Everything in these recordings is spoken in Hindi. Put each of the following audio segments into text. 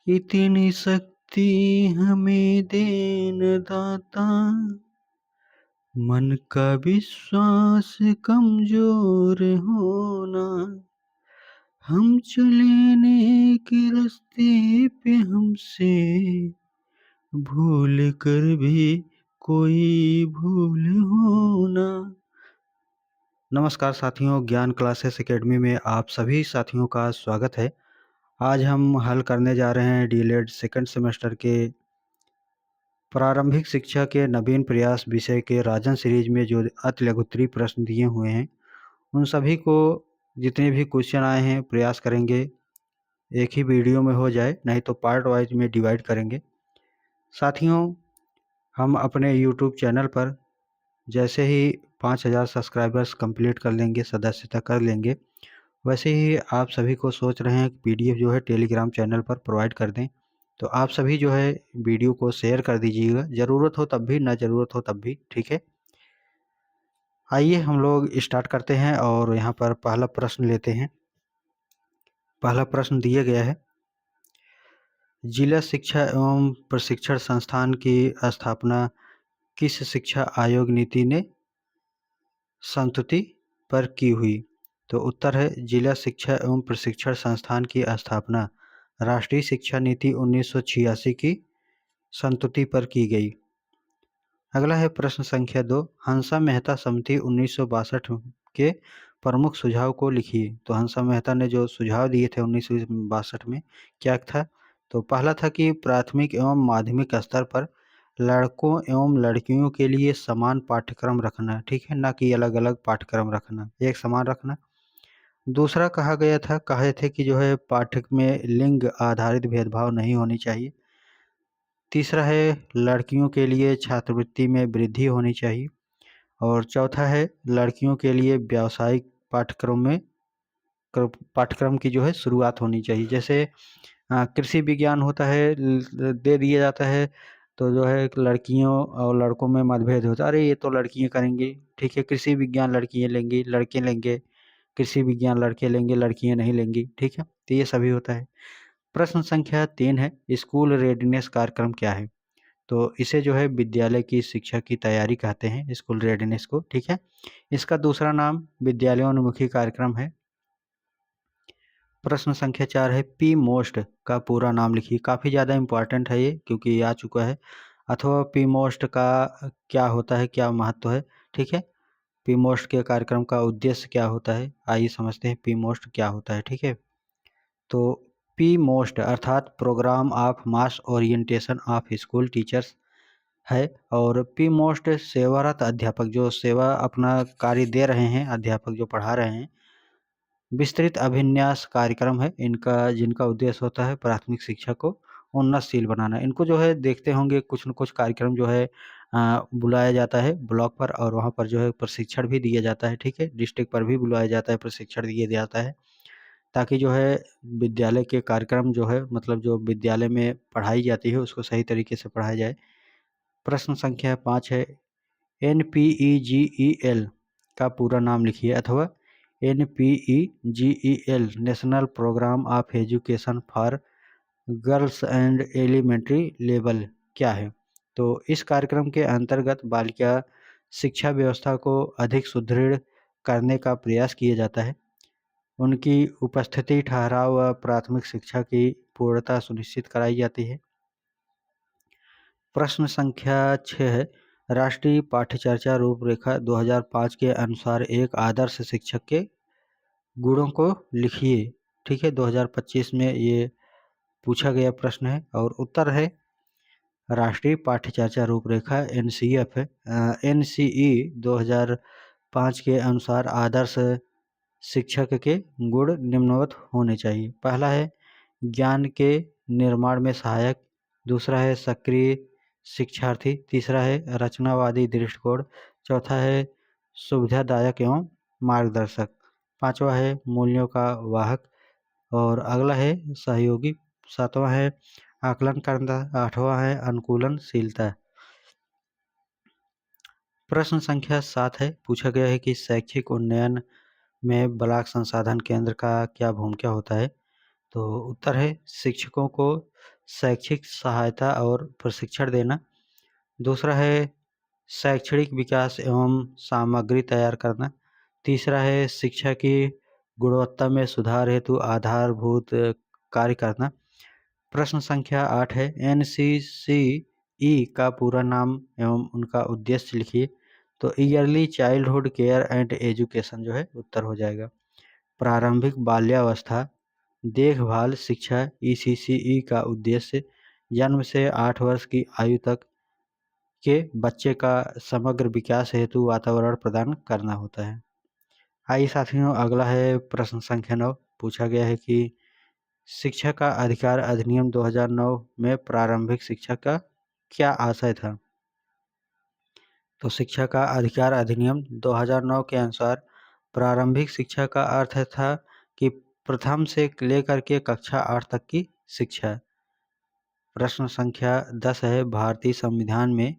इतनी शक्ति हमें देन दाता, मन का विश्वास कमजोर होना। हम चले नेक रास्ते पे हमसे भूल कर भी कोई भूल होना। नमस्कार साथियों, ज्ञान क्लासेस एकेडमी में आप सभी साथियों का स्वागत है। आज हम हल करने जा रहे हैं डीएलएड सेकंड सेमेस्टर के प्रारंभिक शिक्षा के नवीन प्रयास विषय के राजन सीरीज में जो अति लघुत्तरीय प्रश्न दिए हुए हैं, उन सभी को जितने भी क्वेश्चन आए हैं प्रयास करेंगे एक ही वीडियो में हो जाए, नहीं तो पार्ट वाइज में डिवाइड करेंगे। साथियों, हम अपने यूट्यूब चैनल पर जैसे ही 5000 सब्सक्राइबर्स कंप्लीट कर लेंगे, सदस्यता कर लेंगे, वैसे ही आप सभी को सोच रहे हैं पीडीएफ जो है टेलीग्राम चैनल पर प्रोवाइड कर दें। तो आप सभी जो है वीडियो को शेयर कर दीजिएगा, ज़रूरत हो तब भी, ना ज़रूरत हो तब भी, ठीक है। आइए हम लोग स्टार्ट करते हैं और यहाँ पर पहला प्रश्न लेते हैं। पहला प्रश्न दिया गया है, जिला शिक्षा एवं प्रशिक्षण संस्थान की स्थापना किस शिक्षा आयोग नीति ने संस्तुति पर की हुई? तो उत्तर है जिला शिक्षा एवं प्रशिक्षण संस्थान की स्थापना राष्ट्रीय शिक्षा नीति 1986 की संस्तुति पर की गई। अगला है प्रश्न संख्या 2, हंसा मेहता समिति 1962 के प्रमुख सुझाव को लिखिए। तो हंसा मेहता ने जो सुझाव दिए थे 1962 में, क्या था? तो पहला था कि प्राथमिक एवं माध्यमिक स्तर पर लड़कों एवं लड़कियों के लिए समान पाठ्यक्रम रखना, ठीक है, ना कि अलग अलग पाठ्यक्रम रखना, एक समान रखना। दूसरा कहे थे कि जो है पाठ्य में लिंग आधारित भेदभाव नहीं होनी चाहिए। तीसरा है लड़कियों के लिए छात्रवृत्ति में वृद्धि होनी चाहिए। और चौथा है लड़कियों के लिए व्यावसायिक पाठ्यक्रम की जो है शुरुआत होनी चाहिए। जैसे कृषि विज्ञान होता है, दे दिया जाता है, तो जो है लड़कियों और लड़कों में मतभेद होता है, अरे ये तो लड़कियां करेंगी, ठीक है, कृषि विज्ञान लड़कियां लेंगी, लड़के लेंगे, कृषि विज्ञान लड़के लेंगे, लड़कियां नहीं लेंगी, ठीक है। तो ये सभी होता है। प्रश्न संख्या 3 है, स्कूल रेडीनेस कार्यक्रम क्या है? तो इसे जो है विद्यालय की शिक्षा की तैयारी कहते हैं, स्कूल रेडीनेस को, ठीक है। इसका दूसरा नाम विद्यालयोन्मुखी कार्यक्रम है। प्रश्न संख्या 4 है, पी मोस्ट का पूरा नाम लिखिए। काफ़ी ज़्यादा इम्पोर्टेंट है ये, क्योंकि ये आ चुका है। अथवा पी मोस्ट का क्या होता है, क्या महत्व है, ठीक है। पी मोस्ट के कार्यक्रम का उद्देश्य क्या होता है, आइए समझते हैं पी मोस्ट क्या होता है, ठीक है। तो पी मोस्ट अर्थात programme of mass orientation of school teachers है। और पी मोस्ट सेवारत अध्यापक, जो सेवा अपना कार्य दे रहे हैं, अध्यापक जो पढ़ा रहे हैं, विस्तृत अभिन्यास कार्यक्रम है इनका, जिनका उद्देश्य होता है प्राथमिक शिक्षा को उन्नतशील बनाना। इनको जो है देखते होंगे कुछ न कुछ कार्यक्रम जो है बुलाया जाता है ब्लॉक पर, और वहाँ पर जो है प्रशिक्षण भी दिया जाता है, ठीक है। डिस्ट्रिक्ट पर भी बुलाया जाता है, प्रशिक्षण दिया जाता है, ताकि जो है विद्यालय के कार्यक्रम जो है, मतलब जो विद्यालय में पढ़ाई जाती है उसको सही तरीके से पढ़ाया जाए। प्रश्न संख्या 5 है, NPEGEL का पूरा नाम लिखिए। अथवा NPEGEL national programme of education for girls and elementary level क्या है? तो इस कार्यक्रम के अंतर्गत बालिका शिक्षा व्यवस्था को अधिक सुदृढ़ करने का प्रयास किया जाता है। उनकी उपस्थिति, ठहराव व प्राथमिक शिक्षा की पूर्णता सुनिश्चित कराई जाती है। प्रश्न संख्या 6 है, राष्ट्रीय पाठ्यचर्या रूपरेखा 2005 के अनुसार एक आदर्श शिक्षक के गुणों को लिखिए, ठीक है। 2025 में ये पूछा गया प्रश्न है। और उत्तर है राष्ट्रीय पाठ्यचर्या रूपरेखा NCF है। NCE 2005 के अनुसार आदर्श शिक्षक के गुण निम्नवत होने चाहिए। पहला है ज्ञान के निर्माण में सहायक, दूसरा है सक्रिय शिक्षार्थी, तीसरा है रचनावादी दृष्टिकोण, चौथा है सुविधादायक एवं मार्गदर्शक, पांचवा है मूल्यों का वाहक, और अगला है सहयोगी, सातवां है आकलन करना, आठवां है अनुकूलनशीलता। प्रश्न संख्या 7 है, पूछा गया है कि शैक्षिक उन्नयन में ब्लॉक संसाधन केंद्र का क्या भूमिका होता है? तो उत्तर है शिक्षकों को शैक्षिक सहायता और प्रशिक्षण देना। दूसरा है शैक्षणिक विकास एवं सामग्री तैयार करना। तीसरा है शिक्षा की गुणवत्ता में सुधार हेतु आधारभूत कार्य करना। प्रश्न संख्या 8 है NCCE का पूरा नाम एवं उनका उद्देश्य लिखिए। तो yearly childhood care and education जो है उत्तर हो जाएगा। प्रारंभिक बाल्यावस्था देखभाल शिक्षा ECCE का उद्देश्य जन्म से 8 वर्ष की आयु तक के बच्चे का समग्र विकास हेतु वातावरण प्रदान करना होता है। आइए साथियों, अगला है प्रश्न संख्या 9। पूछा गया है कि शिक्षा का अधिकार अधिनियम 2009 में प्रारंभिक शिक्षा का क्या आशय था। तो शिक्षा का अधिकार अधिनियम 2009 के अनुसार प्रारंभिक शिक्षा का अर्थ था कि प्रथम से लेकर के कक्षा 8 तक की शिक्षा। प्रश्न संख्या 10 है भारतीय संविधान में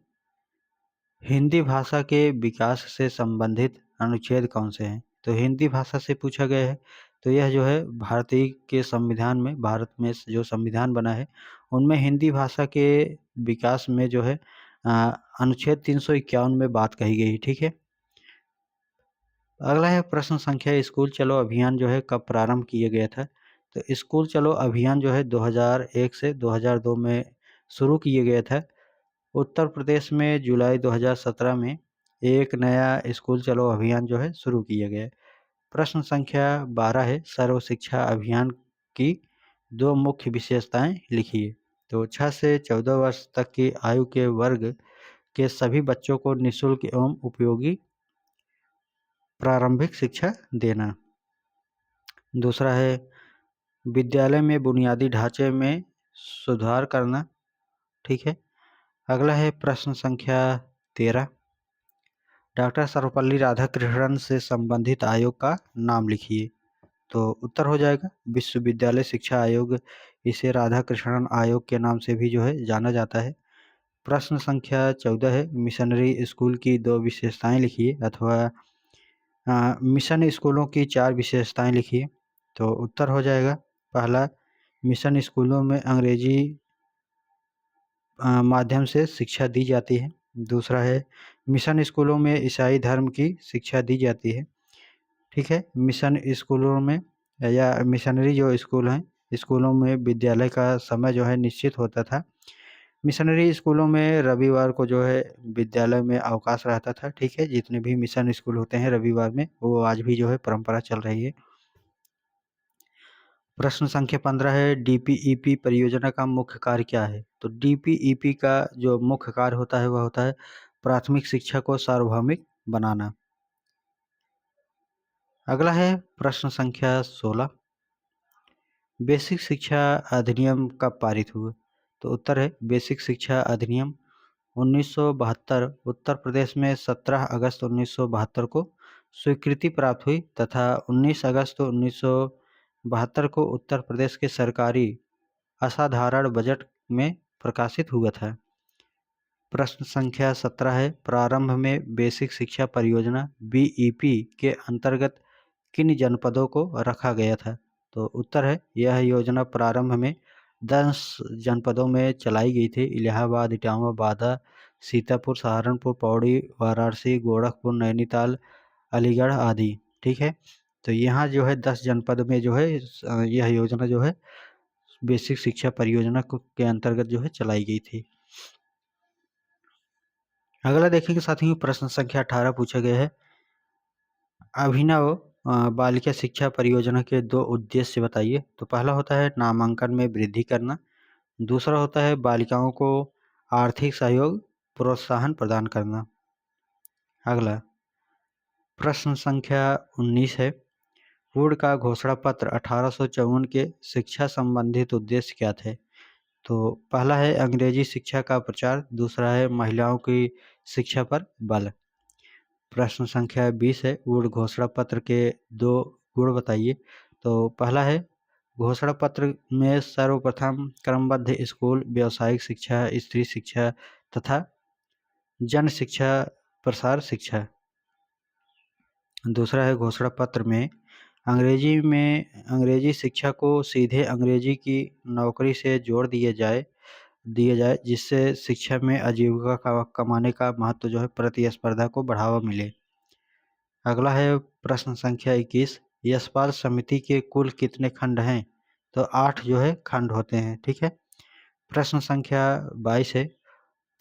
हिंदी भाषा के विकास से संबंधित अनुच्छेद कौन से हैं। तो हिंदी भाषा से पूछा गया है। तो यह जो है भारतीय के संविधान में, भारत में जो संविधान बना है उनमें हिंदी भाषा के विकास में जो है अनुच्छेद 351 में बात कही गई। ठीक है। अगला है प्रश्न संख्या स्कूल चलो अभियान जो है कब प्रारंभ किया गया था। तो स्कूल चलो अभियान जो है 2001 से 2002 में शुरू किया गया था। उत्तर प्रदेश में जुलाई 2017 में एक नया स्कूल चलो अभियान जो है शुरू किया गया। प्रश्न संख्या 12 है सर्व शिक्षा अभियान की 2 मुख्य विशेषताएं लिखिए। तो 6 से 14 वर्ष तक की आयु के वर्ग के सभी बच्चों को निःशुल्क एवं उपयोगी प्रारंभिक शिक्षा देना। दूसरा है विद्यालय में बुनियादी ढांचे में सुधार करना। ठीक है। अगला है प्रश्न संख्या 13। डॉक्टर सर्वपल्ली राधाकृष्णन से संबंधित आयोग का नाम लिखिए। तो उत्तर हो जाएगा विश्वविद्यालय शिक्षा आयोग। इसे राधाकृष्णन आयोग के नाम से भी जो है जाना जाता है। प्रश्न संख्या 14 है मिशनरी स्कूल की 2 विशेषताएं लिखिए, अथवा मिशन स्कूलों की 4 विशेषताएं लिखिए। तो उत्तर हो जाएगा पहला, मिशन स्कूलों में अंग्रेजी माध्यम से शिक्षा दी जाती है। दूसरा है मिशन स्कूलों में ईसाई धर्म की शिक्षा दी जाती है। ठीक है। मिशन स्कूलों में या मिशनरी जो स्कूल हैं, स्कूलों में विद्यालय का समय जो है निश्चित होता था। मिशनरी स्कूलों में रविवार को जो है विद्यालय में अवकाश रहता था। ठीक है। जितने भी मिशन स्कूल होते हैं रविवार में, वो आज भी जो है परंपरा चल रही है। प्रश्न संख्या 15 है DPEP परियोजना का मुख्य कार्य क्या है। तो DPEP का जो मुख्य कार्य होता है वह होता है प्राथमिक शिक्षा को सार्वभौमिक बनाना। अगला है प्रश्न संख्या 16। बेसिक शिक्षा अधिनियम कब पारित हुआ। तो उत्तर है बेसिक शिक्षा अधिनियम 1972 उत्तर प्रदेश में 17 अगस्त 1972 को स्वीकृति प्राप्त हुई तथा 19 अगस्त 1972 को उत्तर प्रदेश के सरकारी असाधारण बजट में प्रकाशित हुआ था। प्रश्न संख्या 17 है प्रारंभ में बेसिक शिक्षा परियोजना BEP के अंतर्गत किन जनपदों को रखा गया था। तो उत्तर है यह योजना प्रारंभ में 10 जनपदों में चलाई गई थी। इलाहाबाद, इटावा, बांदा, सीतापुर, सहारनपुर, पौड़ी, वाराणसी, गोरखपुर, नैनीताल, अलीगढ़ आदि। ठीक है। तो यहाँ जो है 10 जनपद में जो है यह योजना जो है बेसिक शिक्षा परियोजना के अंतर्गत जो है चलाई गई थी। अगला देखेंगे साथियों प्रश्न संख्या 18 पूछा गया है अभिनव बालिका शिक्षा परियोजना के 2 उद्देश्य बताइए। तो पहला होता है नामांकन में वृद्धि करना। दूसरा होता है बालिकाओं को आर्थिक सहयोग प्रोत्साहन प्रदान करना। अगला प्रश्न संख्या 19 है वुड का घोषणा पत्र 1854 के शिक्षा संबंधित उद्देश्य क्या थे। तो पहला है अंग्रेजी शिक्षा का प्रचार। दूसरा है महिलाओं की शिक्षा पर बल। प्रश्न संख्या 20 है वुड घोषणा पत्र के 2 गुण बताइए। तो पहला है घोषणा पत्र में सर्वप्रथम क्रमबद्ध स्कूल, व्यावसायिक शिक्षा, स्त्री शिक्षा तथा जन शिक्षा प्रसार शिक्षा। दूसरा है घोषणा पत्र में अंग्रेजी शिक्षा को सीधे अंग्रेजी की नौकरी से जोड़ दिए जाए जिससे शिक्षा में आजीविका कमाने का महत्व जो है प्रतिस्पर्धा को बढ़ावा मिले। अगला है प्रश्न संख्या 21, यशपाल समिति के कुल कितने खंड हैं? तो 8 जो है खंड होते हैं। ठीक है। प्रश्न संख्या 22 है,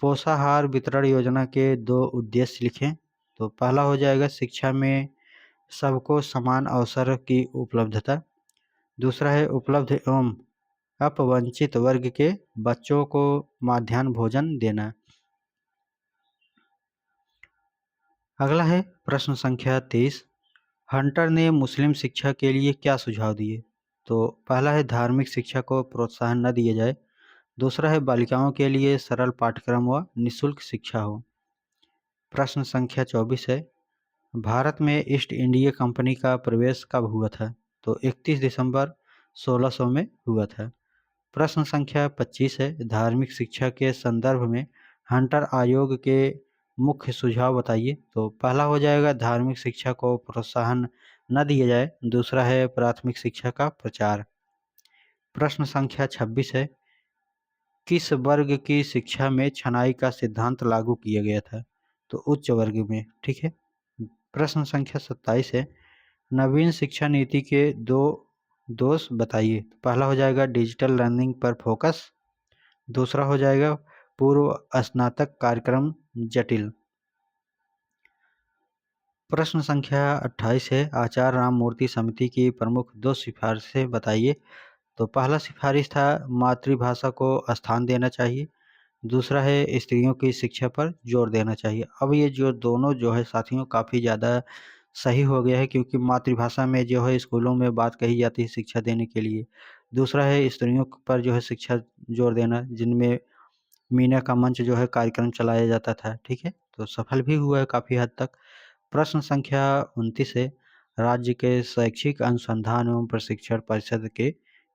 पोषाहार वितरण योजना के 2 उद्देश्य लिखें। तो पहला हो जाएगा शिक्षा में सबको समान अवसर की उपलब्धता। दूसरा है उपलब्ध एवं अपवंचित वर्ग के बच्चों को मध्याह्न भोजन देना। अगला है प्रश्न संख्या 23, हंटर ने मुस्लिम शिक्षा के लिए क्या सुझाव दिए? तो पहला है धार्मिक शिक्षा को प्रोत्साहन न दिया जाए। दूसरा है बालिकाओं के लिए सरल पाठ्यक्रम व निःशुल्क शिक्षा हो। प्रश्न संख्या 24 है, भारत में ईस्ट इंडिया कंपनी का प्रवेश कब हुआ था? तो 31 दिसंबर 1600 में हुआ था। प्रश्न संख्या 25 है, धार्मिक शिक्षा के संदर्भ में हंटर आयोग के मुख्य सुझाव बताइए। तो पहला हो जाएगा धार्मिक शिक्षा को प्रोत्साहन न दिया जाए। दूसरा है प्राथमिक शिक्षा का प्रचार। प्रश्न संख्या 26 है, किस वर्ग की शिक्षा में छनाई का सिद्धांत लागू किया गया था? तो उच्च वर्ग में। ठीक है। प्रश्न संख्या 27 है, नवीन शिक्षा नीति के 2 दोष बताइए। पहला हो जाएगा डिजिटल लर्निंग पर फोकस। दूसरा हो जाएगा पूर्व स्नातक कार्यक्रम जटिल। प्रश्न संख्या 28 है, आचार्य राममूर्ति समिति की प्रमुख 2 सिफारिशें बताइए। तो पहला सिफारिश था मातृभाषा को स्थान देना चाहिए। दूसरा है स्त्रियों की शिक्षा पर जोर देना चाहिए। अब ये जो दोनों जो है साथियों काफ़ी ज़्यादा सही हो गया है, क्योंकि मातृभाषा में जो है स्कूलों में बात कही जाती है शिक्षा देने के लिए। दूसरा है स्त्रियों पर जो है शिक्षा जोर देना, जिनमें मीना का मंच जो है कार्यक्रम चलाया जाता था। ठीक है। तो सफल भी हुआ है काफ़ी हद तक। प्रश्न संख्या 29 है, राज्य के शैक्षिक अनुसंधान एवं प्रशिक्षण परिषद के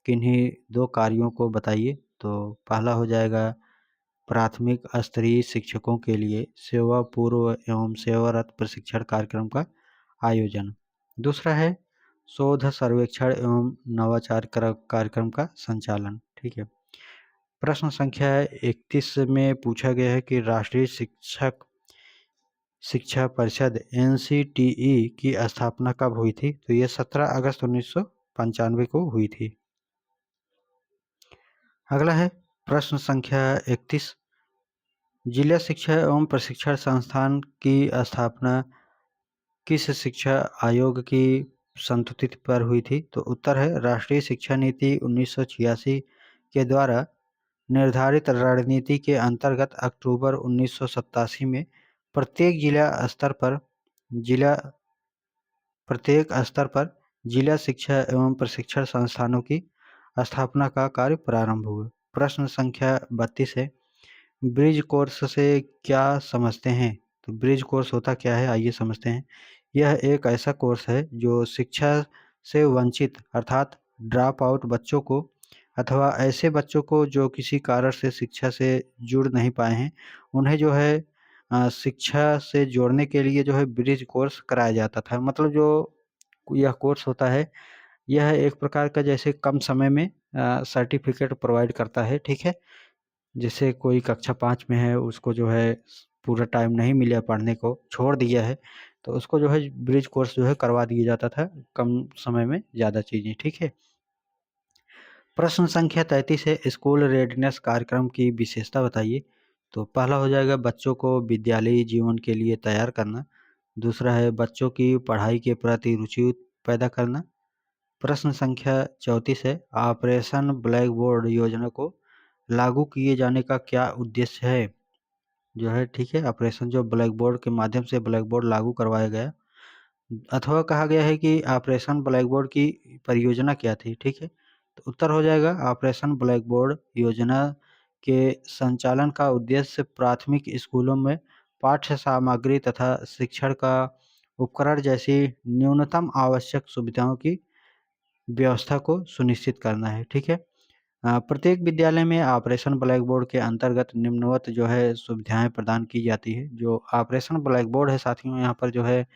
किन्हीं 2 कार्यों को बताइए। तो पहला हो जाएगा प्राथमिक स्तरीय शिक्षकों के लिए सेवा पूर्व एवं सेवारत प्रशिक्षण कार्यक्रम का आयोजन। दूसरा है शोध सर्वेक्षण एवं नवाचार कार्यक्रम का संचालन। ठीक है। प्रश्न संख्या 31 में पूछा गया है कि राष्ट्रीय शिक्षा परिषद NCTE की स्थापना कब हुई थी? तो ये 17 अगस्त 1995 को हुई थी। अगला है प्रश्न संख्या 31, जिला शिक्षा एवं प्रशिक्षण संस्थान की स्थापना किस शिक्षा आयोग की संस्तुति पर हुई थी? तो उत्तर है राष्ट्रीय शिक्षा नीति 1986 के द्वारा निर्धारित रणनीति के अंतर्गत अक्टूबर 1987 में प्रत्येक स्तर पर जिला शिक्षा एवं प्रशिक्षण संस्थानों की स्थापना का कार्य प्रारंभ हुआ। प्रश्न संख्या 32 है, ब्रिज कोर्स से क्या समझते हैं? तो ब्रिज कोर्स होता क्या है, आइए समझते हैं। यह एक ऐसा कोर्स है जो शिक्षा से वंचित अर्थात ड्रॉप आउट बच्चों को अथवा ऐसे बच्चों को जो किसी कारण से शिक्षा से जुड़ नहीं पाए हैं, उन्हें जो है शिक्षा से जोड़ने के लिए जो है ब्रिज कोर्स कराया जाता था। मतलब जो यह कोर्स होता है, यह एक प्रकार का जैसे कम समय में सर्टिफिकेट प्रोवाइड करता है। ठीक है। जैसे कोई कक्षा 5 में है, उसको जो है पूरा टाइम नहीं मिला पढ़ने को, छोड़ दिया है, तो उसको जो है ब्रिज कोर्स जो है करवा दिया जाता था, कम समय में ज़्यादा चीज़ें। ठीक है। प्रश्न संख्या 33 है, स्कूल रेडनेस कार्यक्रम की विशेषता बताइए। तो पहला हो जाएगा बच्चों को विद्यालयी जीवन के लिए तैयार करना। दूसरा है बच्चों की पढ़ाई के प्रति रुचि पैदा करना। प्रश्न संख्या 34 है, ऑपरेशन ब्लैक बोर्ड योजना को लागू किए जाने का क्या उद्देश्य है? जो है ठीक है, ऑपरेशन जो ब्लैक बोर्ड के माध्यम से ब्लैक बोर्ड लागू करवाया गया, अथवा कहा गया है कि ऑपरेशन ब्लैक बोर्ड की परियोजना क्या थी? ठीक है। तो उत्तर हो जाएगा ऑपरेशन ब्लैक बोर्ड योजना के संचालन का उद्देश्य प्राथमिक स्कूलों में पाठ्य सामग्री तथा शिक्षण का उपकरण जैसी न्यूनतम आवश्यक सुविधाओं की व्यवस्था को सुनिश्चित करना है। ठीक है। प्रत्येक विद्यालय में ऑपरेशन ब्लैक बोर्ड के अंतर्गत निम्नवत जो है सुविधाएं प्रदान की जाती है। जो ऑपरेशन ब्लैक बोर्ड है साथियों, यहाँ पर जो है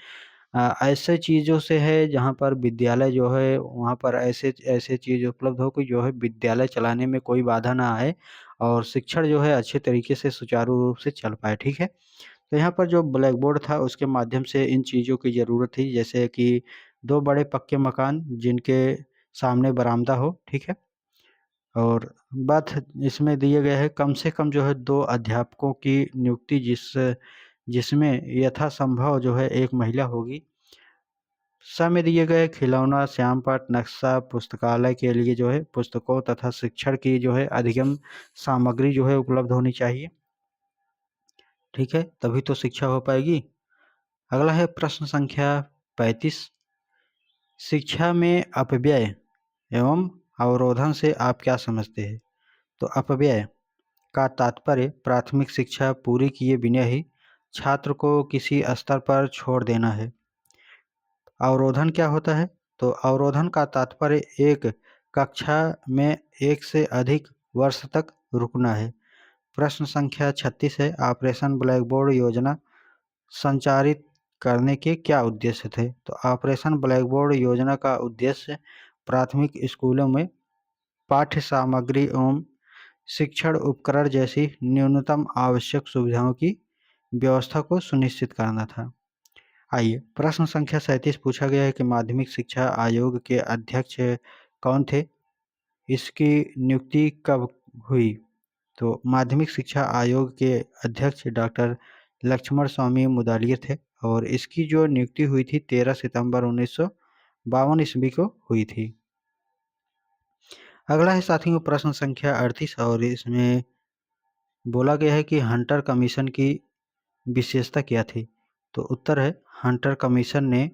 ऐसे चीज़ों से है जहाँ पर विद्यालय जो है वहाँ पर ऐसे ऐसे चीज़ उपलब्ध हो कि जो है विद्यालय चलाने में कोई बाधा ना आए और शिक्षण जो है अच्छे तरीके से सुचारू रूप से चल पाए, ठीक है? तो यहाँ पर जो ब्लैक बोर्ड था उसके माध्यम से इन चीज़ों की ज़रूरत थी, जैसे कि 2 बड़े पक्के मकान जिनके सामने बरामदा हो, ठीक है? और बात इसमें दिए गए हैं कम से कम जो है 2 अध्यापकों की नियुक्ति जिसमें यथासंभव जो है 1 महिला होगी। समय दिए गए खिलौना, श्यामपट्ट, नक्शा, पुस्तकालय के लिए जो है पुस्तकों तथा शिक्षण की जो है अधिगम सामग्री जो है उपलब्ध होनी चाहिए, ठीक है? तभी तो शिक्षा हो पाएगी। अगला है प्रश्न संख्या 35। शिक्षा में अपव्यय एवं अवरोधन से आप क्या समझते हैं? तो अपव्यय का तात्पर्य प्राथमिक शिक्षा पूरी किए बिना ही छात्र को किसी स्तर पर छोड़ देना है। अवरोधन क्या होता है? तो अवरोधन का तात्पर्य एक कक्षा में एक से अधिक वर्ष तक रुकना है। प्रश्न संख्या 36 है, ऑपरेशन ब्लैक बोर्ड योजना संचालित करने के क्या उद्देश्य थे? तो ऑपरेशन ब्लैक बोर्ड योजना का उद्देश्य प्राथमिक स्कूलों में पाठ्य सामग्री एवं शिक्षण उपकरण जैसी न्यूनतम आवश्यक सुविधाओं की व्यवस्था को सुनिश्चित करना था। आइए प्रश्न संख्या 37 पूछा गया है कि माध्यमिक शिक्षा आयोग के अध्यक्ष कौन थे? इसकी नियुक्ति कब हुई? तो माध्यमिक शिक्षा आयोग के अध्यक्ष डॉक्टर लक्ष्मण स्वामी मुदालियर थे और इसकी जो नियुक्ति हुई थी 13 सितंबर 1952 ईस्वी को हुई थी। अगला है साथियों प्रश्न संख्या 38 और इसमें बोला गया है कि हंटर कमीशन की विशेषता क्या थी? तो उत्तर है हंटर कमीशन ने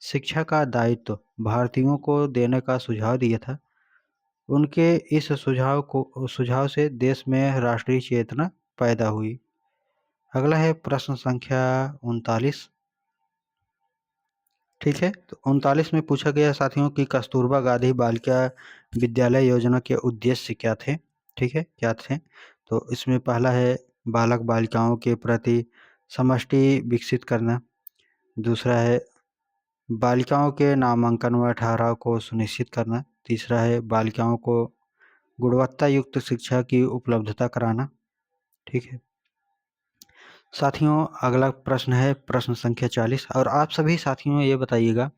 शिक्षा का दायित्व भारतीयों को देने का सुझाव दिया था। उनके इस सुझाव से देश में राष्ट्रीय चेतना पैदा हुई। अगला है प्रश्न संख्या 39। ठीक है, तो 39 में पूछा गया साथियों कि कस्तूरबा गांधी बालिका विद्यालय योजना के उद्देश्य क्या थे? ठीक है, क्या थे? तो इसमें पहला है बालक बालिकाओं के प्रति समष्टि विकसित करना। दूसरा है बालिकाओं के नामांकन व ठहराव को सुनिश्चित करना। तीसरा है बालिकाओं को गुणवत्ता युक्त शिक्षा की उपलब्धता कराना। ठीक है साथियों, अगला प्रश्न है प्रश्न संख्या 40 और आप सभी साथियों ये बताइएगा,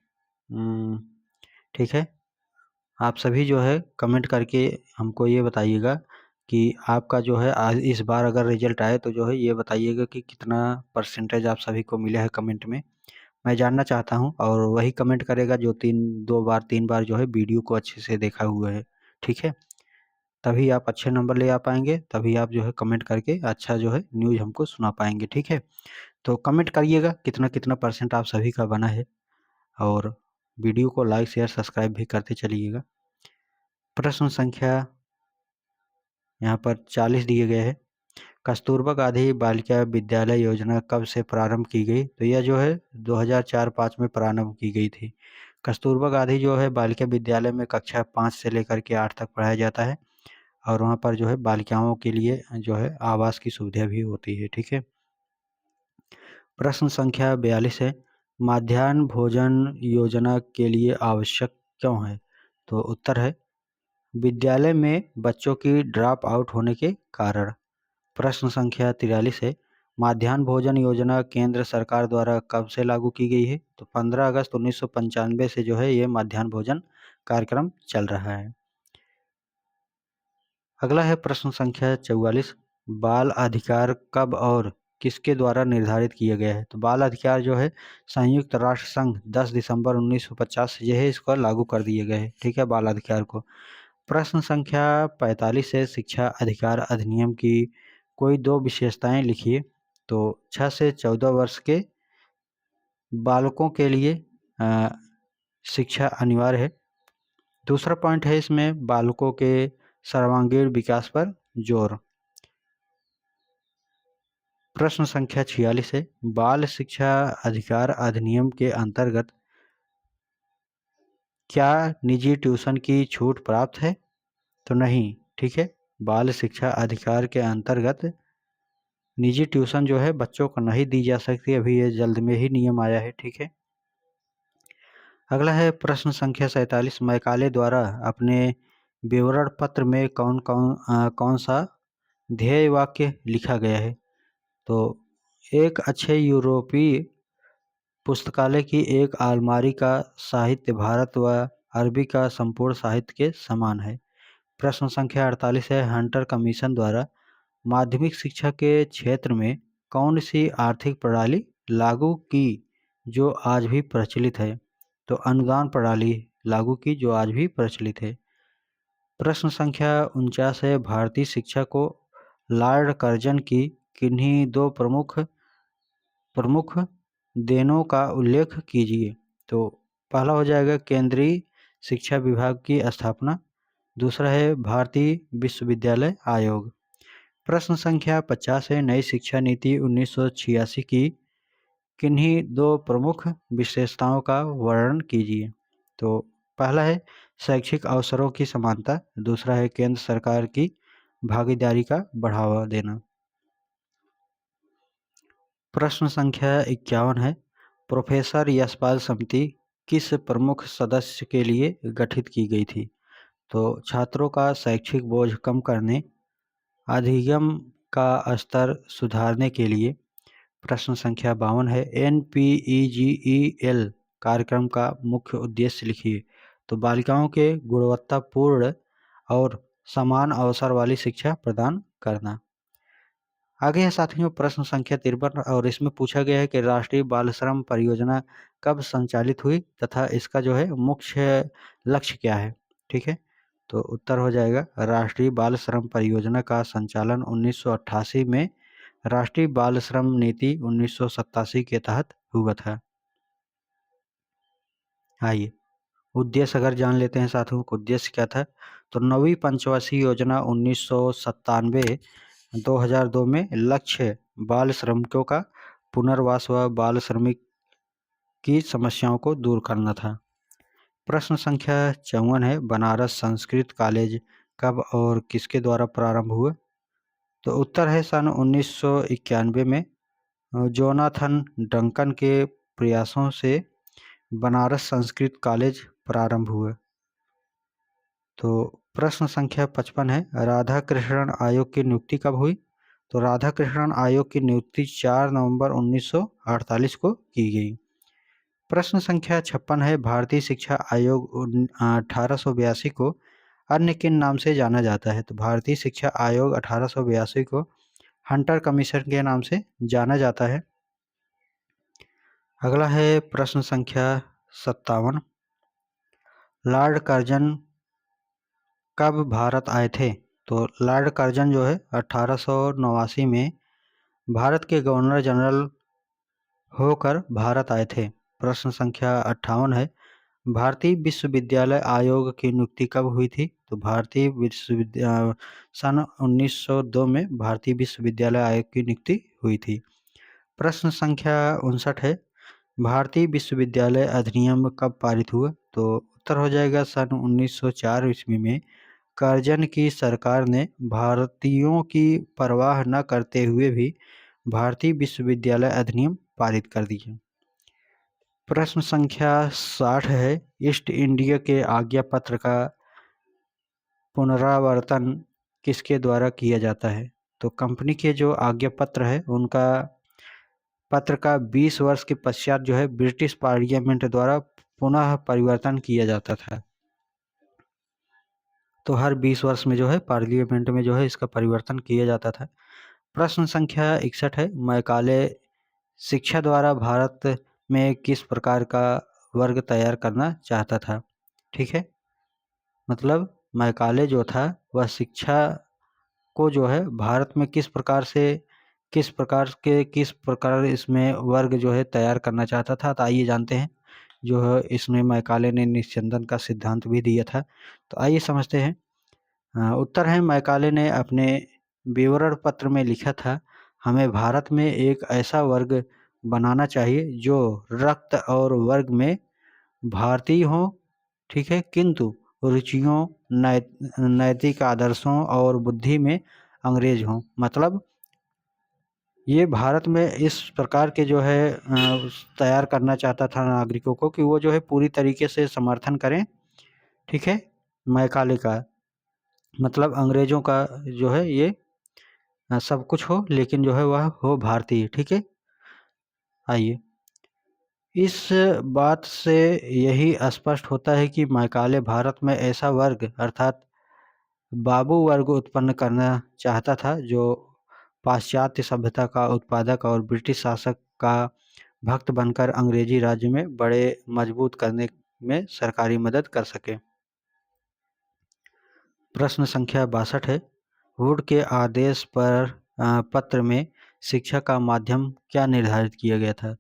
ठीक है, आप सभी जो है कमेंट करके हमको ये बताइएगा कि आपका जो है आज इस बार अगर रिजल्ट आए तो जो है ये बताइएगा कि कितना परसेंटेज आप सभी को मिला है कमेंट में। मैं जानना चाहता हूँ और वही कमेंट करेगा जो 3 बार जो है वीडियो को अच्छे से देखा हुआ है, ठीक है? तभी आप अच्छे नंबर ले आ पाएंगे, तभी आप जो है कमेंट करके अच्छा जो है न्यूज़ हमको सुना पाएंगे, ठीक है? तो कमेंट करिएगा कितना कितना परसेंट आप सभी का बना है और वीडियो को लाइक शेयर सब्सक्राइब भी करते चलिएगा। प्रश्न संख्या यहाँ पर 40 दिए गए हैं। कस्तूरबा गांधी बालिका विद्यालय योजना कब से प्रारंभ की गई? तो यह जो है 2004-5 में प्रारंभ की गई थी। कस्तूरबा गांधी जो है बालिका विद्यालय में कक्षा 5 से लेकर के 8 तक पढ़ाया जाता है और वहाँ पर जो है बालिकाओं के लिए जो है आवास की सुविधा भी होती है, ठीक है? प्रश्न संख्या 42 है, मध्याह्न भोजन योजना के लिए आवश्यक क्यों है? तो उत्तर है विद्यालय में बच्चों की ड्रॉप आउट होने के कारण। प्रश्न संख्या 43 है, मध्याह्न भोजन योजना केंद्र सरकार द्वारा कब से लागू की गई है? तो 15 अगस्त 1995 से जो है ये मध्याह्न भोजन कार्यक्रम चल रहा है। अगला है प्रश्न संख्या 44, बाल अधिकार कब और किसके द्वारा निर्धारित किया गया है? तो बाल अधिकार जो है संयुक्त राष्ट्र संघ 10 दिसंबर 1950 से जो है इसको लागू कर दिए गए हैं, ठीक है, बाल अधिकार को। प्रश्न संख्या 45 है, शिक्षा अधिकार अधिनियम की कोई 2 विशेषताएं लिखिए। तो 6 से 14 वर्ष के बालकों के लिए शिक्षा अनिवार्य है। दूसरा पॉइंट है इसमें बालकों के सर्वांगीण विकास पर जोर। प्रश्न संख्या 46 है, बाल शिक्षा अधिकार अधिनियम के अंतर्गत क्या निजी ट्यूशन की छूट प्राप्त है? तो नहीं, ठीक है, बाल शिक्षा अधिकार के अंतर्गत निजी ट्यूशन जो है बच्चों को नहीं दी जा सकती, अभी ये जल्द में ही नियम आया है, ठीक है? अगला है प्रश्न संख्या 47। मैकाले द्वारा अपने विवरण पत्र में कौन सा ध्येय वाक्य लिखा गया है? तो एक अच्छे यूरोपीय पुस्तकालय की एक अलमारी का साहित्य भारत व अरबी का संपूर्ण साहित्य के समान है। प्रश्न संख्या 48 है। हंटर कमीशन द्वारा माध्यमिक शिक्षा के क्षेत्र में कौन सी आर्थिक प्रणाली लागू की जो आज भी प्रचलित है? तो अनुदान प्रणाली लागू की जो आज भी प्रचलित है। प्रश्न संख्या 49 है। भारतीय शिक्षा को लॉर्ड कर्जन की किन्हीं दो प्रमुख प्रमुख देनों का उल्लेख कीजिए। तो पहला हो जाएगा केंद्रीय शिक्षा विभाग की स्थापना, दूसरा है भारतीय विश्वविद्यालय आयोग। प्रश्न संख्या 50 है। नई शिक्षा नीति 1986 की किन्हीं दो प्रमुख विशेषताओं का वर्णन कीजिए। तो पहला है शैक्षिक अवसरों की समानता, दूसरा है केंद्र सरकार की भागीदारी का बढ़ावा देना। प्रश्न संख्या 51 है। प्रोफेसर यशपाल समिति किस प्रमुख सदस्य के लिए गठित की गई थी? तो छात्रों का शैक्षिक बोझ कम करने, अधिगम का स्तर सुधारने के लिए। प्रश्न संख्या 52 है। NPEGEL कार्यक्रम का मुख्य उद्देश्य लिखिए। तो बालिकाओं के गुणवत्तापूर्ण और समान अवसर वाली शिक्षा प्रदान करना। आगे है साथियों प्रश्न संख्या 53 और इसमें पूछा गया है कि राष्ट्रीय बाल श्रम परियोजना कब संचालित हुई तथा इसका जो है मुख्य लक्ष्य क्या है? ठीक है, तो उत्तर हो जाएगा राष्ट्रीय बाल श्रम परियोजना का संचालन 1988 में राष्ट्रीय बाल श्रम नीति 1987 के तहत हुआ था। आइए उद्देश्य अगर जान लेते हैं साथियों, उद्देश्य क्या था? तो नवीं पंचवर्षीय योजना 1997-2002 में लक्ष्य बाल श्रमिकों का पुनर्वास व बाल श्रमिक की समस्याओं को दूर करना था। प्रश्न संख्या 54 है। बनारस संस्कृत कॉलेज कब और किसके द्वारा प्रारंभ हुआ? तो उत्तर है सन 1991 में जोनाथन डंकन के प्रयासों से बनारस संस्कृत कॉलेज प्रारंभ हुआ। तो प्रश्न संख्या 55 है। राधा कृष्णन आयोग की नियुक्ति कब हुई? तो राधा कृष्णन आयोग की नियुक्ति 4 नवंबर 1948 को की गई। प्रश्न संख्या 56 है। भारतीय शिक्षा आयोग 1882 को अन्य किन नाम से जाना जाता है? तो भारतीय शिक्षा आयोग 1882 को हंटर कमीशन के नाम से जाना जाता है। अगला है प्रश्न संख्या 57। लॉर्ड कर्जन कब भारत आए थे? तो लॉर्ड कर्जन जो है 1889 में भारत के गवर्नर जनरल होकर भारत आए थे। प्रश्न संख्या 58 है। भारतीय विश्वविद्यालय आयोग की नियुक्ति कब हुई थी? तो सन 1902 में भारतीय विश्वविद्यालय आयोग की नियुक्ति हुई थी। प्रश्न संख्या 59 है। भारतीय विश्वविद्यालय अधिनियम कब पारित हुआ? तो उत्तर हो जाएगा सन 1904 ईस्वी में कर्जन की सरकार ने भारतीयों की परवाह न करते हुए भी भारतीय विश्वविद्यालय अधिनियम पारित कर दिया। प्रश्न संख्या 60 है। ईस्ट इंडिया के आज्ञा पत्र का पुनरावर्तन किसके द्वारा किया जाता है? तो कंपनी के जो आज्ञा पत्र है उनका पत्र का 20 वर्ष के पश्चात जो है ब्रिटिश पार्लियामेंट द्वारा पुनः परिवर्तन किया जाता था। तो हर 20 वर्ष में जो है पार्लियामेंट में जो है इसका परिवर्तन किया जाता था। प्रश्न संख्या 61 है। मैकाले शिक्षा द्वारा भारत में किस प्रकार का वर्ग तैयार करना चाहता था? ठीक है, मतलब मैकाले जो था वह शिक्षा को जो है भारत में किस प्रकार इसमें वर्ग जो है तैयार करना चाहता था। तो आइए जानते हैं जो है इसमें मैकाले ने निस्यंदन का सिद्धांत भी दिया था। तो आइए समझते हैं। उत्तर है मैकाले ने अपने विवरण पत्र में लिखा था, हमें भारत में एक ऐसा वर्ग बनाना चाहिए जो रक्त और वर्ग में भारतीय हो, ठीक है, किंतु रुचियों, नैतिक आदर्शों और बुद्धि में अंग्रेज हों। मतलब ये भारत में इस प्रकार के जो है तैयार करना चाहता था नागरिकों को कि वो जो है पूरी तरीके से समर्थन करें, ठीक है, मैकाले का। मतलब अंग्रेज़ों का जो है ये सब कुछ हो, लेकिन जो है वह हो भारतीय, ठीक है। आइए, इस बात से यही स्पष्ट होता है कि मैकाले भारत में ऐसा वर्ग अर्थात बाबू वर्ग उत्पन्न करना चाहता था जो पाश्चात्य सभ्यता का उत्पादक और ब्रिटिश शासक का भक्त बनकर अंग्रेजी राज्य में बड़े मजबूत करने में सरकारी मदद कर सके। प्रश्न संख्या 62 है। वुड के आदेश पर पत्र में शिक्षा का माध्यम क्या निर्धारित किया गया था?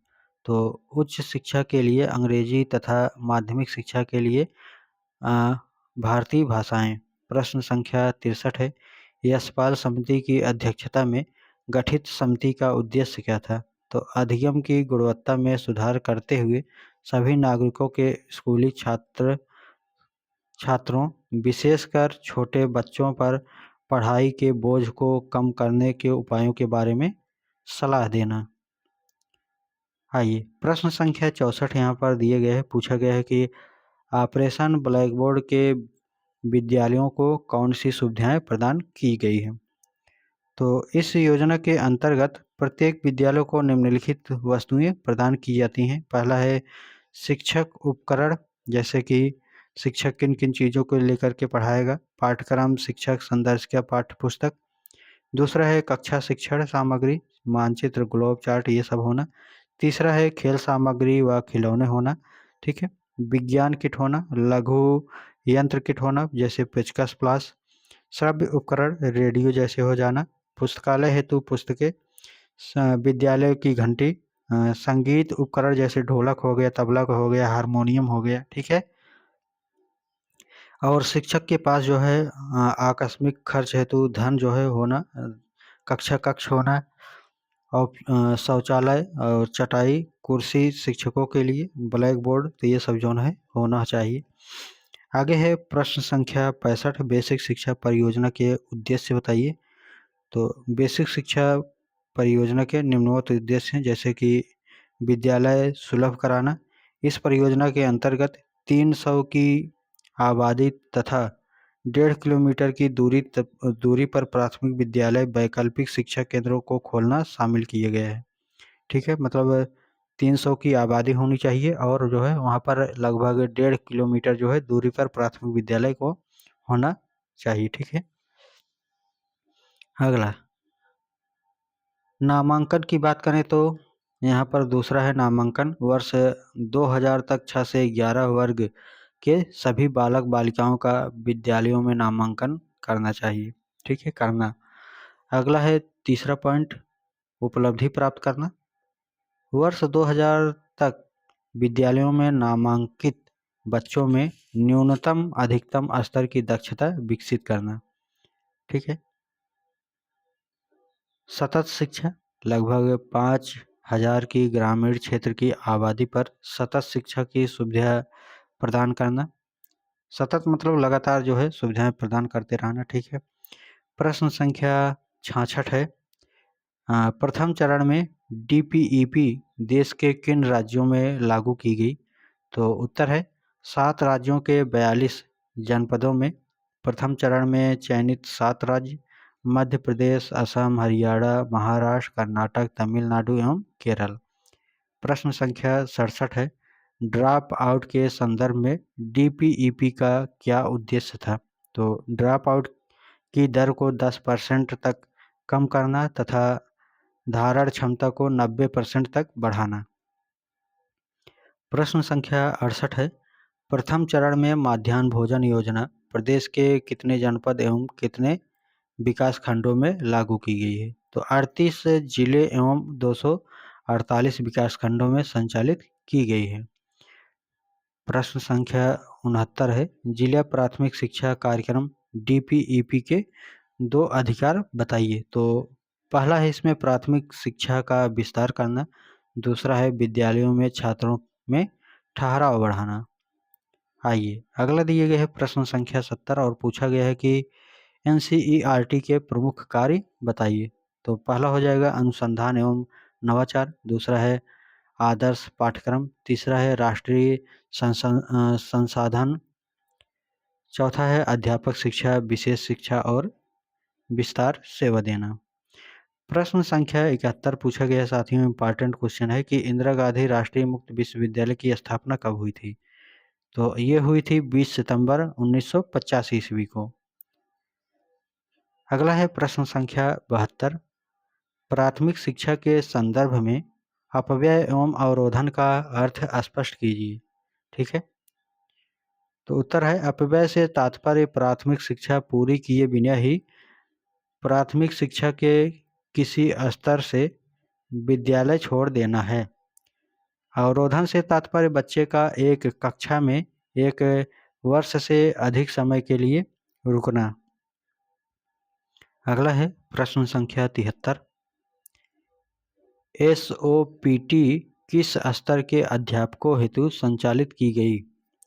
तो उच्च शिक्षा के लिए अंग्रेजी तथा माध्यमिक शिक्षा के लिए अ, भारतीय भाषाएं। प्रश्न संख्या 63 है। यशपाल समिति की अध्यक्षता में गठित समिति का उद्देश्य क्या था? तो अधिगम की गुणवत्ता में सुधार करते हुए सभी नागरिकों के स्कूली छात्रों, विशेषकर छोटे बच्चों पर पढ़ाई के बोझ को कम करने के उपायों के बारे में सलाह देना। आइए, प्रश्न संख्या 64 यहाँ पर दिए गए हैं। पूछा गया है कि ऑपरेशन ब्लैकबोर्ड के विद्यालयों को कौन सी सुविधाएं प्रदान की गई हैं? तो इस योजना के अंतर्गत प्रत्येक विद्यालय को निम्नलिखित वस्तुएं प्रदान की जाती हैं। पहला है शिक्षक उपकरण, जैसे कि शिक्षक किन किन चीज़ों को लेकर के पढ़ाएगा। पाठ्यक्रम, शिक्षक, संदर्शिका, पाठ्य पुस्तक। दूसरा है कक्षा शिक्षण सामग्री, मानचित्र, ग्लोब चार्ट, ये सब होना। तीसरा है खेल सामग्री व खिलौने होना, ठीक है। विज्ञान किट होना, लघु यंत्र किट होना, जैसे पेचकस, प्लास। श्रव्य उपकरण, रेडियो जैसे हो जाना। पुस्तकालय हेतु पुस्तकें, विद्यालय की घंटी, संगीत उपकरण जैसे ढोलक हो गया, तबला का हो गया, हारमोनियम हो गया, ठीक है। और शिक्षक के पास जो है आकस्मिक खर्च हेतु धन जो है होना, कक्षा कक्ष होना, और शौचालय और चटाई, कुर्सी शिक्षकों के लिए, ब्लैक बोर्ड, तो ये सब जो है होना चाहिए। आगे है प्रश्न संख्या 65। बेसिक शिक्षा परियोजना के उद्देश्य बताइए। तो बेसिक शिक्षा परियोजना के निम्नवत उद्देश्य हैं, जैसे कि विद्यालय सुलभ कराना। इस परियोजना के अंतर्गत 300 की आबादी तथा 1.5 किलोमीटर की दूरी पर प्राथमिक विद्यालय, वैकल्पिक शिक्षा केंद्रों को खोलना शामिल किए गए हैं, ठीक है। मतलब 300 की आबादी होनी चाहिए और जो है वहाँ पर लगभग 1.5 किलोमीटर जो है दूरी पर प्राथमिक विद्यालय को होना चाहिए, ठीक है। अगला, नामांकन की बात करें तो यहाँ पर दूसरा है नामांकन। वर्ष 2000 तक 6 से 11 वर्ग के सभी बालक बालिकाओं का विद्यालयों में नामांकन करना चाहिए, ठीक है, करना। अगला है तीसरा पॉइंट, उपलब्धि प्राप्त करना। वर्ष 2000 तक विद्यालयों में नामांकित बच्चों में न्यूनतम अधिकतम स्तर की दक्षता विकसित करना, ठीक है। सतत शिक्षा, लगभग 5000 की ग्रामीण क्षेत्र की आबादी पर सतत शिक्षा की सुविधा प्रदान करना। सतत मतलब लगातार जो है सुविधाएं प्रदान करते रहना, ठीक है। प्रश्न संख्या 66 है। प्रथम चरण में डीपीईपी देश के किन राज्यों में लागू की गई? तो उत्तर है 7 राज्यों के 42 जनपदों में। प्रथम चरण में चयनित 7 राज्य मध्य प्रदेश, असम, हरियाणा, महाराष्ट्र, कर्नाटक, तमिलनाडु एवं केरल। प्रश्न संख्या 67 है। ड्रॉप आउट के संदर्भ में डीपीईपी का क्या उद्देश्य था? तो ड्रॉप आउट की दर को 10% तक कम करना तथा धारण क्षमता को 90% तक बढ़ाना। प्रश्न संख्या 68 है। प्रथम चरण में मध्याह्न भोजन योजना प्रदेश के कितने जनपद एवं कितने विकास खंडों में लागू की गई है? तो 38 जिले एवं 248 विकास खंडों में संचालित की गई है। प्रश्न संख्या 69 है। जिला प्राथमिक शिक्षा कार्यक्रम डीपीईपी के 2 अधिकार बताइए। तो पहला है इसमें प्राथमिक शिक्षा का विस्तार करना, दूसरा है विद्यालयों में छात्रों में ठहराव बढ़ाना। आइए, अगला दिए गए है प्रश्न संख्या 70 और पूछा गया है कि एनसीईआरटी के प्रमुख कार्य बताइए। तो पहला हो जाएगा अनुसंधान एवं नवाचार, दूसरा है आदर्श पाठ्यक्रम, तीसरा है राष्ट्रीय संसाधन, चौथा है अध्यापक शिक्षा, विशेष शिक्षा और विस्तार सेवा देना। प्रश्न संख्या 71 पूछा गया साथियों, इम्पॉर्टेंट क्वेश्चन है कि इंदिरा गांधी राष्ट्रीय मुक्त विश्वविद्यालय की स्थापना कब हुई थी? तो ये हुई थी 20 सितंबर 1985 ईस्वी को। अगला है प्रश्न संख्या 72, प्राथमिक शिक्षा के संदर्भ में अपव्यय एवं अवरोधन का अर्थ स्पष्ट कीजिए। ठीक है, तो उत्तर है अपव्यय से तात्पर्य प्राथमिक शिक्षा पूरी किए बिना ही प्राथमिक शिक्षा के किसी स्तर से विद्यालय छोड़ देना है। अवरोधन से तात्पर्य बच्चे का एक कक्षा में एक वर्ष से अधिक समय के लिए रुकना। अगला है प्रश्न संख्या 73, SOPT किस स्तर के अध्यापकों हेतु संचालित की गई?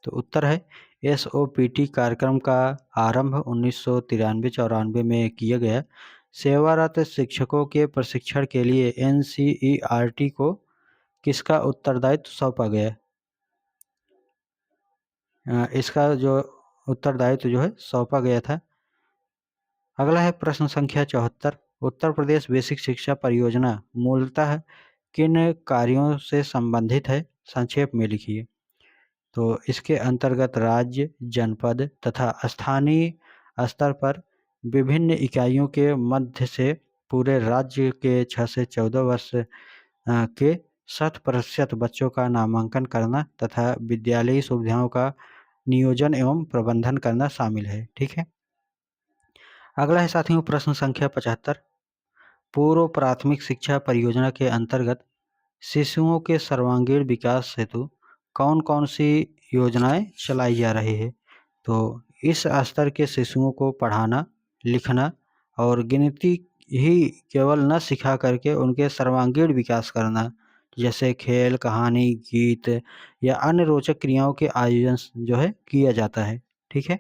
तो उत्तर है SOPT कार्यक्रम का आरंभ 1993-94 में किया गया। सेवारत शिक्षकों के प्रशिक्षण के लिए NCERT को किसका उत्तरदायित्व सौंपा गया? इसका जो उत्तरदायित्व जो है सौंपा गया था। अगला है प्रश्न संख्या 74, उत्तर प्रदेश बेसिक शिक्षा परियोजना मूलतः किन कार्यों से संबंधित है? संक्षेप में लिखिए। तो इसके अंतर्गत राज्य, जनपद तथा स्थानीय स्तर पर विभिन्न इकाइयों के मध्य से पूरे राज्य के 6 से 14 वर्ष के 100% बच्चों का नामांकन करना तथा विद्यालयी सुविधाओं का नियोजन एवं प्रबंधन करना शामिल है। ठीक है, अगला है साथियों प्रश्न संख्या 75, पूर्व प्राथमिक शिक्षा परियोजना के अंतर्गत शिशुओं के सर्वांगीण विकास हेतु कौन कौन सी योजनाएं चलाई जा रही है? तो इस स्तर के शिशुओं को पढ़ाना, लिखना और गिनती ही केवल न सिखा करके उनके सर्वांगीण विकास करना, जैसे खेल, कहानी, गीत या अन्य रोचक क्रियाओं के आयोजन जो है किया जाता है। ठीक है,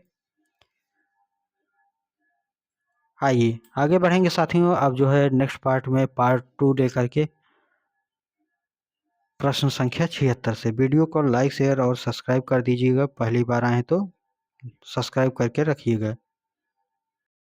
आइए आगे बढ़ेंगे साथियों। अब जो है नेक्स्ट पार्ट में पार्ट 2 लेकर के प्रश्न संख्या 76 से। वीडियो को लाइक, शेयर और सब्सक्राइब कर दीजिएगा। पहली बार आए तो सब्सक्राइब करके रखिएगा।